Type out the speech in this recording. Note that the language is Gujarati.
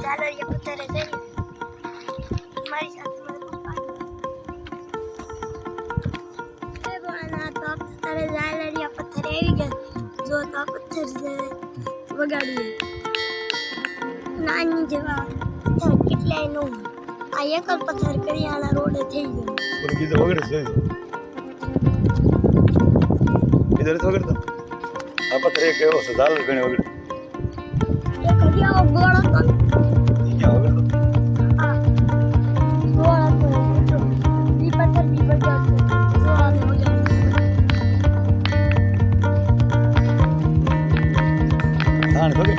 ઝાલરિયા પથ્થરે જઈ મારી સાથે મારા પપ્પા એ બોના તો તારે ઝાલરિયા પથ્થરે આવી ગયા જો તો પથ્થર વગાડીએ નાની જેવા પથ્થર કેટલાય નો આ એક જ પથ્થર કરિયાણા રોડે થઈ ગયો પણ બીજો વગડે છે બીજો નથી વગડતો આ પથ્થર એક એવો છે ઝાલર ઘણી વગડે એ કરિયાઓ ગોળો તો ક્યાં વગડતો આ ગોળો તો ઈ પથ્થર બી વગાડતો ગોળાને વગાડતો ધાણ વગડે